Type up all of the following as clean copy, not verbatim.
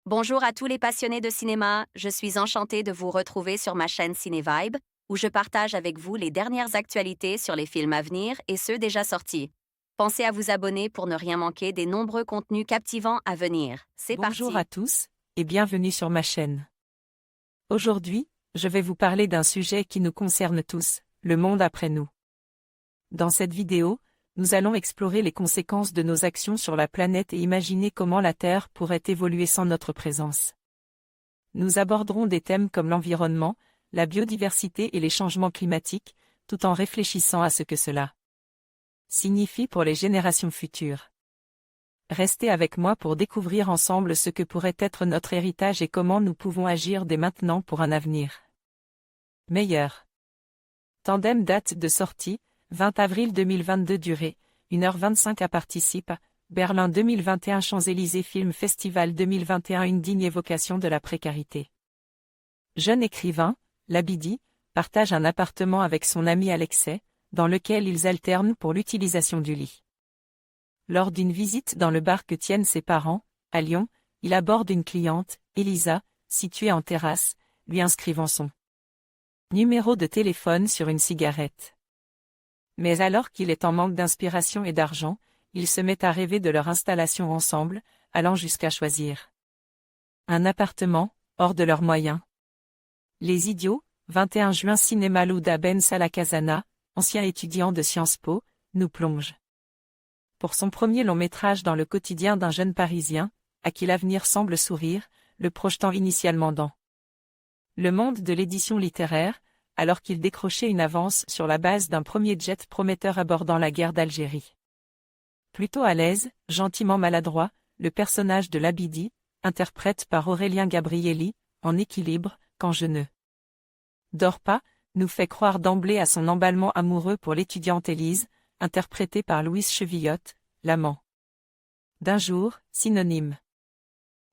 Bonjour à tous les passionnés de cinéma, je suis enchantée de vous retrouver sur ma chaîne CinéVibe, où je partage avec vous les dernières actualités sur les films à venir et ceux déjà sortis. Pensez à vous abonner pour ne rien manquer des nombreux contenus captivants à venir. C'est Bonjour parti! à tous, et bienvenue sur ma chaîne. Aujourd'hui, je vais vous parler d'un sujet qui nous concerne tous, le monde après nous. Dans cette vidéo, nous allons explorer les conséquences de nos actions sur la planète et imaginer comment la Terre pourrait évoluer sans notre présence. Nous aborderons des thèmes comme l'environnement, la biodiversité et les changements climatiques, tout en réfléchissant à ce que cela signifie pour les générations futures. Restez avec moi pour découvrir ensemble ce que pourrait être notre héritage et comment nous pouvons agir dès maintenant pour un avenir meilleur. Tandem, date de sortie, 20 avril 2022, durée, 1h25 à participe, Berlin 2021, Champs-Élysées Film Festival 2021, une digne évocation de la précarité. Jeune écrivain, Labidi, partage un appartement avec son ami Alexei, dans lequel ils alternent pour l'utilisation du lit. Lors d'une visite dans le bar que tiennent ses parents, à Lyon, il aborde une cliente, Elisa, située en terrasse, lui inscrivant son numéro de téléphone sur une cigarette. Mais alors qu'il est en manque d'inspiration et d'argent, il se met à rêver de leur installation ensemble, allant jusqu'à choisir un appartement, hors de leurs moyens. Les Idiots, 21 juin, cinéma. Louda Ben Salakazana, ancien étudiant de Sciences Po, nous plonge pour son premier long métrage dans le quotidien d'un jeune Parisien, à qui l'avenir semble sourire, le projetant initialement dans le monde de l'édition littéraire, alors qu'il décrochait une avance sur la base d'un premier jet prometteur abordant la guerre d'Algérie. Plutôt à l'aise, gentiment maladroit, le personnage de Labidi, interprète par Aurélien Gabrielli, en équilibre, quand je ne dors pas, nous fait croire d'emblée à son emballement amoureux pour l'étudiante Élise, interprétée par Louise Chevillotte, l'amant d'un jour, synonyme.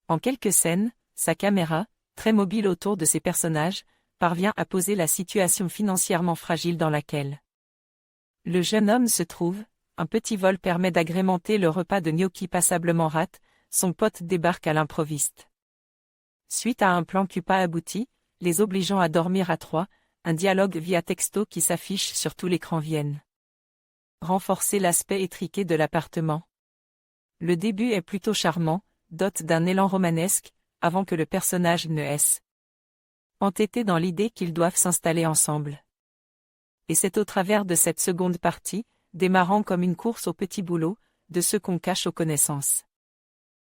En quelques scènes, sa caméra, très mobile autour de ses personnages, parvient à poser la situation financièrement fragile dans laquelle le jeune homme se trouve. Un petit vol permet d'agrémenter le repas de gnocchi passablement rate, son pote débarque à l'improviste. Suite à un plan cul pas abouti, les obligeant à dormir à trois, un dialogue via texto qui s'affiche sur tout l'écran vienne renforcer l'aspect étriqué de l'appartement. Le début est plutôt charmant, dote d'un élan romanesque, avant que le personnage ne ait entêté dans l'idée qu'ils doivent s'installer ensemble. Et c'est au travers de cette seconde partie, démarrant comme une course au petit boulot, de ceux qu'on cache aux connaissances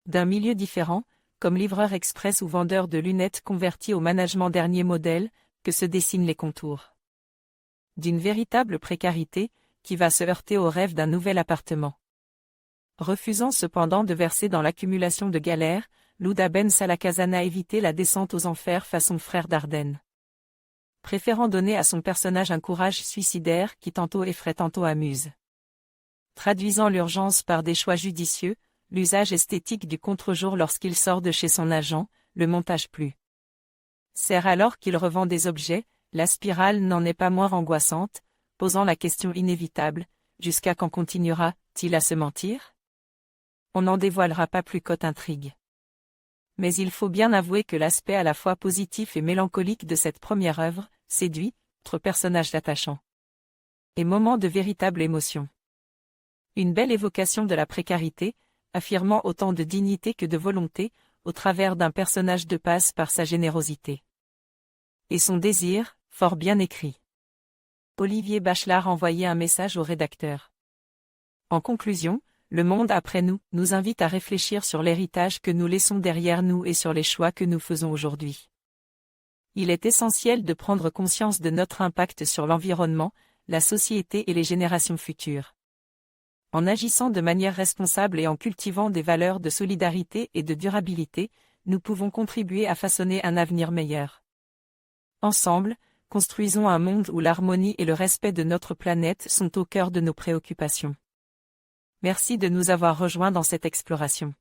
d'un milieu différent, comme livreur express ou vendeur de lunettes convertis au management dernier modèle, que se dessinent les contours d'une véritable précarité, qui va se heurter au rêve d'un nouvel appartement. Refusant cependant de verser dans l'accumulation de galères, Louda Ben Salakazana a évité la descente aux enfers façon frère d'Ardenne. Préférant donner à son personnage un courage suicidaire qui tantôt effraie tantôt amuse. Traduisant l'urgence par des choix judicieux, l'usage esthétique du contre-jour lorsqu'il sort de chez son agent, le montage plus sert alors qu'il revend des objets, la spirale n'en est pas moins angoissante, posant la question inévitable, jusqu'à quand continuera-t-il à se mentir? On n'en dévoilera pas plus qu'haute intrigue. Mais il faut bien avouer que l'aspect à la fois positif et mélancolique de cette première œuvre, séduit, notre personnage attachant. Et moment de véritable émotion. Une belle évocation de la précarité, affirmant autant de dignité que de volonté, au travers d'un personnage de passe par sa générosité et son désir, fort bien écrit. Olivier Bachelard envoyait un message au rédacteur. En conclusion, le monde après nous nous invite à réfléchir sur l'héritage que nous laissons derrière nous et sur les choix que nous faisons aujourd'hui. Il est essentiel de prendre conscience de notre impact sur l'environnement, la société et les générations futures. En agissant de manière responsable et en cultivant des valeurs de solidarité et de durabilité, nous pouvons contribuer à façonner un avenir meilleur. Ensemble, construisons un monde où l'harmonie et le respect de notre planète sont au cœur de nos préoccupations. Merci de nous avoir rejoints dans cette exploration.